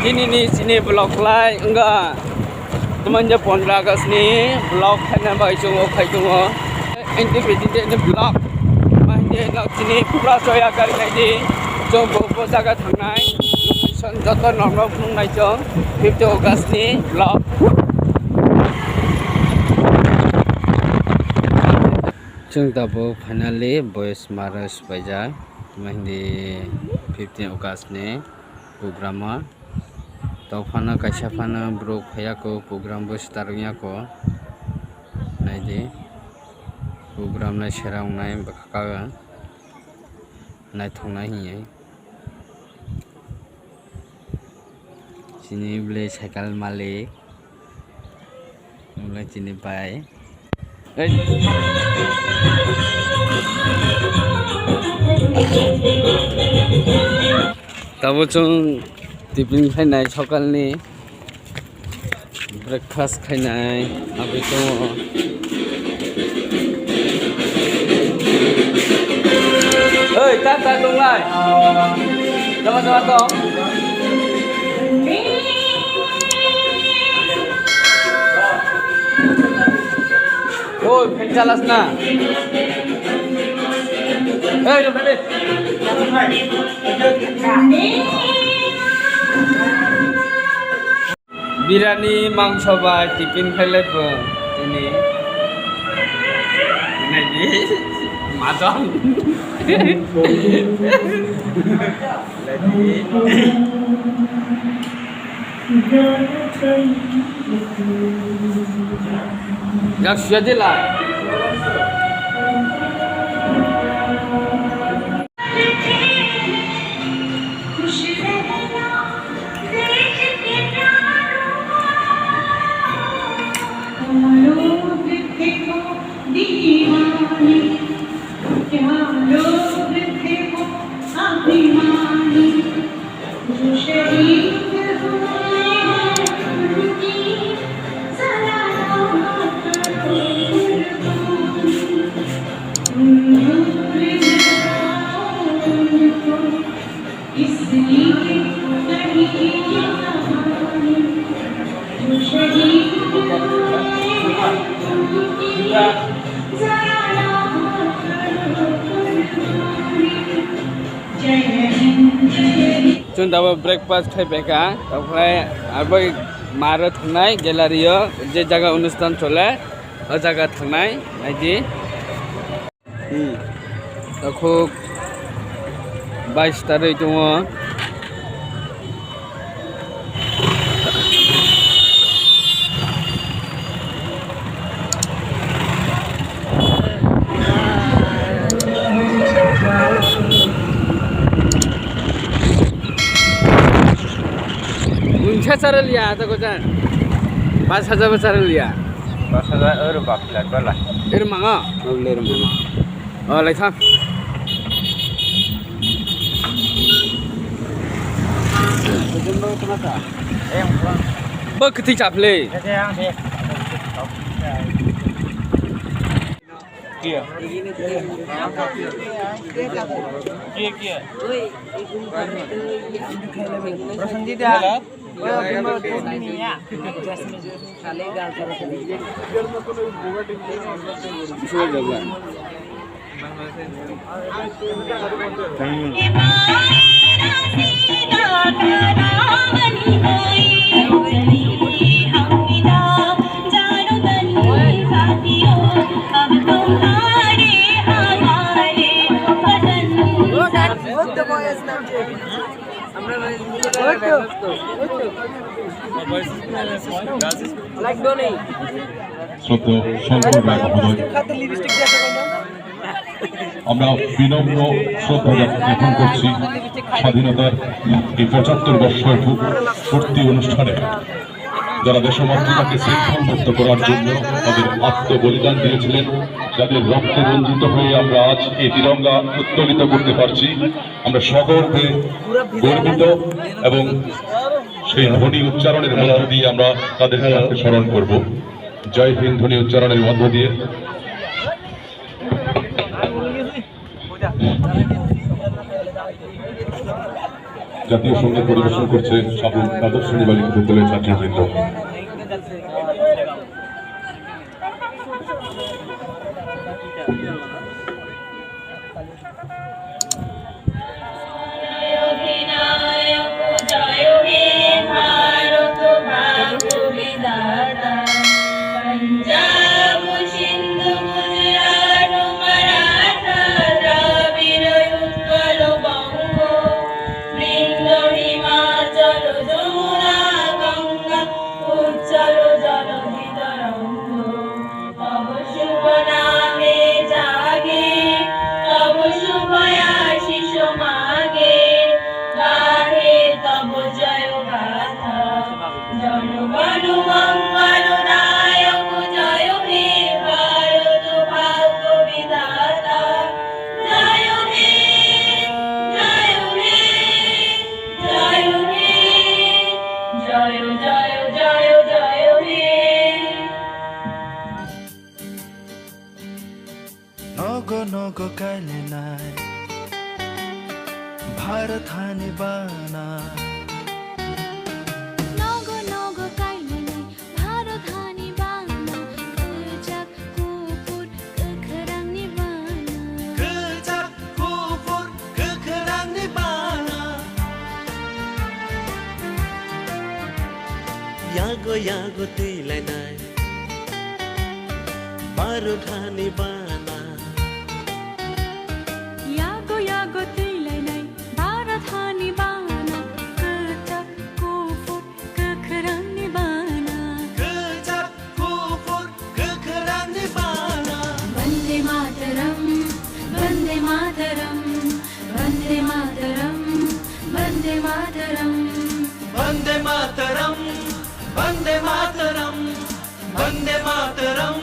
Ini sini blok lai enggak. Temannya 15 Agustus ni blok kena bagi cungo kai cungo. Independent ni blok. Mahde nak sini pura soya kari lagi. Jom bobo jaga thangnai. Location joto normal phung nai jom. 15 Agustus ni blok. Jung tabo finally boys maras baja. Mahde 15 Agustus ni program tau fana kaisa fana bro khaya ko program bo starungya ko naidi program na serang nai bakaka nai thongna hiye sini ble cycle malik mulai sini pai tabo chung tiffin khainai sokalni breakfast khainai abi to oi ta dong lai sama dong oi fan chalas na oi dong deh biryani মাংস বা tiffin খাইলে তিনি নাকি মাজন jak sudah jelas Chúng ta breakfast khai beka, তারপরে আবার মারো থাকনাই গ্যালারিও যে জায়গা অনুষ্ঠান চলে ও জায়গা থাকনাই নাইদি তখন 22 তারিখ দङ Cara lihat atau kocan? 5,000 cara lihat. 5,000 euro bakilat bala. Irmanga? Oh, irmanga. Oh, lekha. Jumbo kenapa? Bak keti chaple. Kia. Kia. Persendida. আমরা বিনম্র শ্রদ্ধা জ্ঞাপন করছি স্বাধীনতার এই 75 বর্ষের পূর্তি অনুষ্ঠানে যারা দেশমাতৃকাকে শৃঙ্খলমুক্ত করার জন্য তাদের আত্মবলিদান দিয়েছিলেন, যাদের রক্তে রঞ্জিত হয়ে আমরা আজ এই তিরঙ্গা উত্তোলিত করতে পারছি, আমরা সকলকে গর্বিত এবং সেই ধ্বনি উচ্চারণের মধ্য দিয়ে আমরা তাদের স্মরণ করব। জয় হিন্দ ধ্বনি উচ্চারণের মধ্য দিয়ে জাতীয় সঙ্গীত পরিবেশন করছে সাবু দ্বাদশ শ্রেণী বালিকা বিদ্যালয়ের ছাত্রবৃন্দ। Nogo kaile nai Bharat hani bana Nogo kaile nai Bharat hani bana Kujak kupur kekherang nibana Kejak kufur kekerang ni bana Yago tilai nai Bharat hani bana Yago tilai nai Bharat hani bana Kujak kupur kekherang nibana Kejak kufur kekerang ni bana Vande Mataram Vande Mataram Vande Mataram Vande Mataram Vande Mataram Vande Mataram Vande Mataram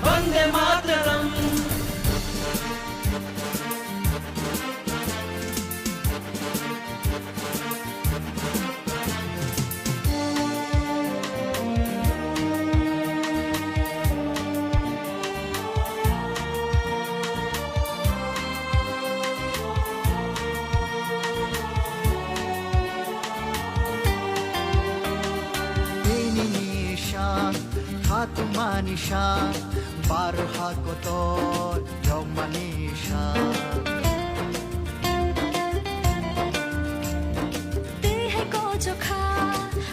Vande Mataram Manisha barha kotor jog manisha te hai ko chokha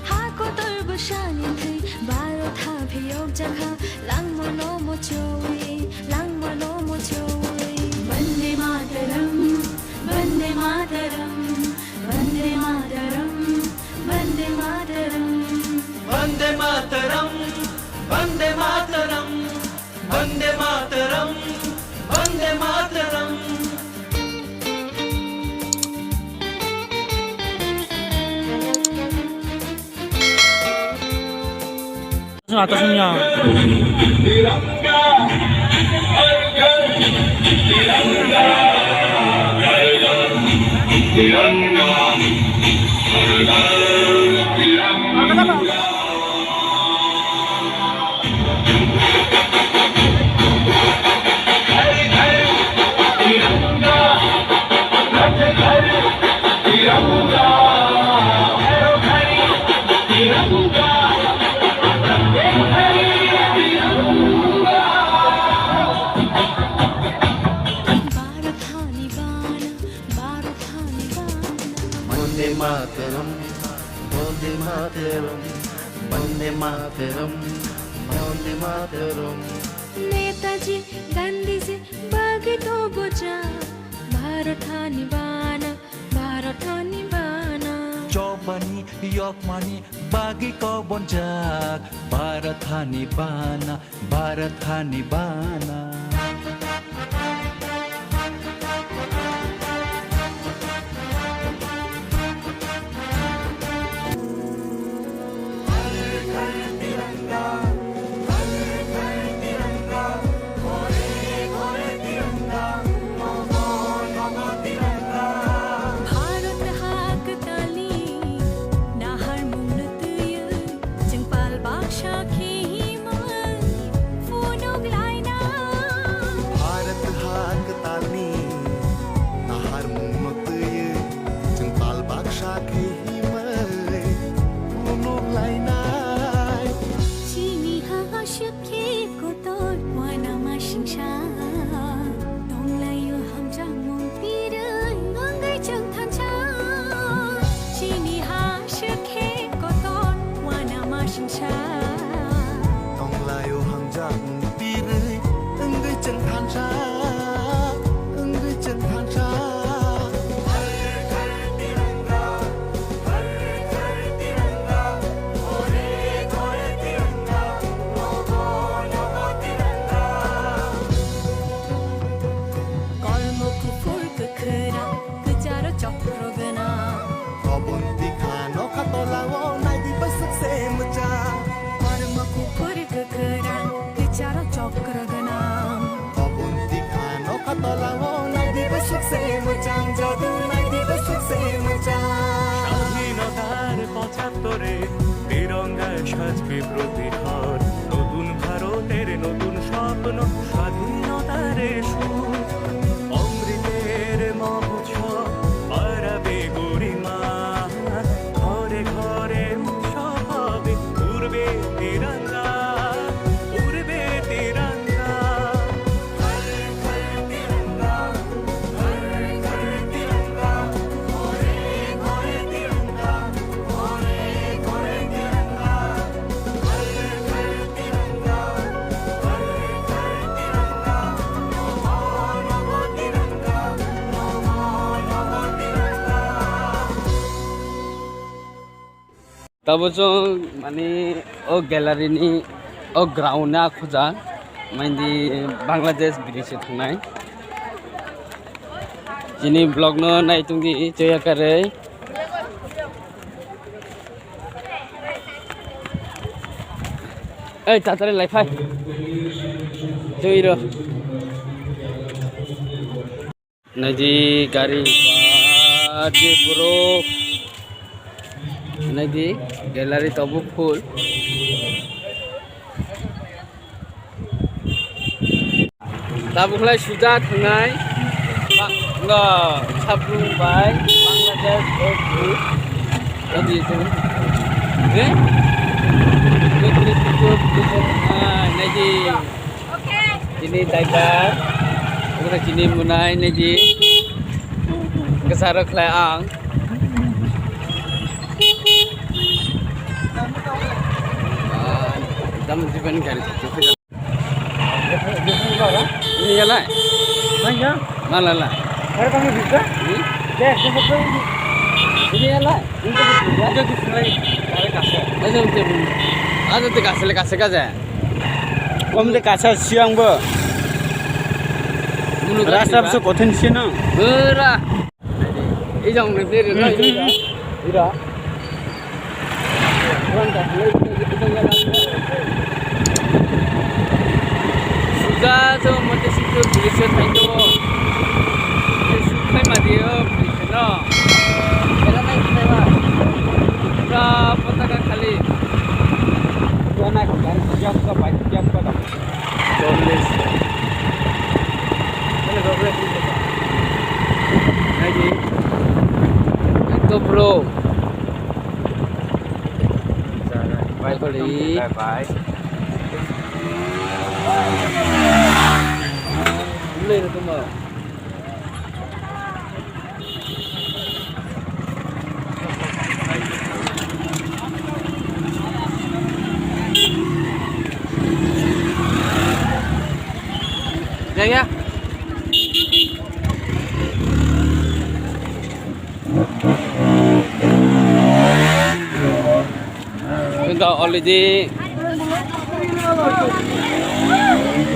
ha ko tor bushani thai baro tha phiyok jakha lang mono mo choi Vande Mataram Vande Mataram Vande Mataram Vande Mataram Vande Mataram Vande Mataram Vande Mataram Vande Mataram atasnya Vande Mataram Vande Mataram Vande Mataram Vande Mataram Netaji Gandhi ji बागी तो बोचा भारत हानी बाना Jobani Yokmani Bagi ko bonjak Bharat hani bana Bharat हाक ताली नाहर मुनतय जंगपाल बादशाह के हिमल फोनोग लाइना বাজবে প্রতিক্ষণ নতুন ভারতের নতুন স্বপ্ন স্বাধীনতার সুর অমৃতের মহোৎসব বাড়াবে গরিমা ঘরে ঘরে উৎসব হবে উড়বে তিরঙ্গা উড়বে তিরঙ্গা ঘর ঘর তিরঙ্গা ঘর ঘর তিরঙ্গা ঘরে ঘরে তিরঙ্গা ঘরে ঘরে তিরঙ্গা ঘর ঘর তিরঙ্গা ঘর ঘর তিরঙ্গা নমো নমো তিরঙ্গা নমো নমো তিরঙ্গা तब जो माने ओ गैलरी नि ओ ग्राउंड ना खुजा माइंदी बांग्लादेश बिदेश थांनाय जिनि ब्लॉग न नायतुंगी जया करे ए तातारे लाइफाय जइरो नदी गाड़ी बाजे ब्रो नदी गैलरी तब फुल ताबुखलाय सुजा थांनाय साबुं बाय बांग्लादेश नदी जों नदी ini tiger kita kini munai nadi kesarok laang dalam jiban garis itu ini ya lah mana lah ada kamu juga ini ini ya lah ada di sini ada kasih ada di kasih kaza Om de kaca siang bo. Rasa bisa koten sih na. Ura, ini jangan lebih dari ira. Ira. Orang dah sudah tu mesti situ polisi tanya bo. Sukai madiyo polisi na. Kalau naik apa? Berapa tak kali? Dua naik kan? Siap ke baik siap ke tak? Dobles. Mana dobles itu? Lagi. Itu bro. Bye kali. Bye. Boleh tu mah. Ya ya. Kita already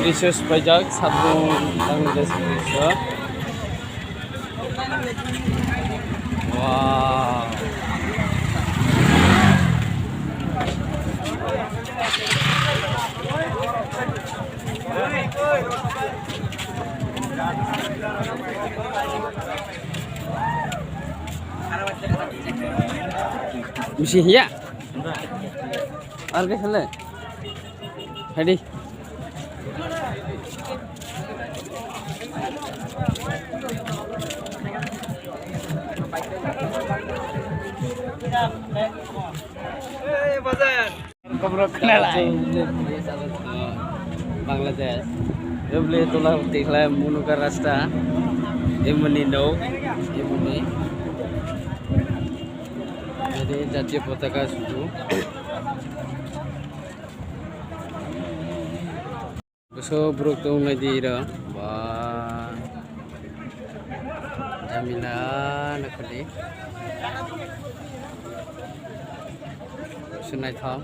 research pajak sabun Bangladesh research. Wow. Mesti ya. Arge khale. Ready. Bangladesh. Dia boleh tolak tiklah menuju rasta. Ini no, ini. Jadi jatuh potaka susu. Besok beruntung lagi dah. Wah, jaminan nak kali. Sunai thang.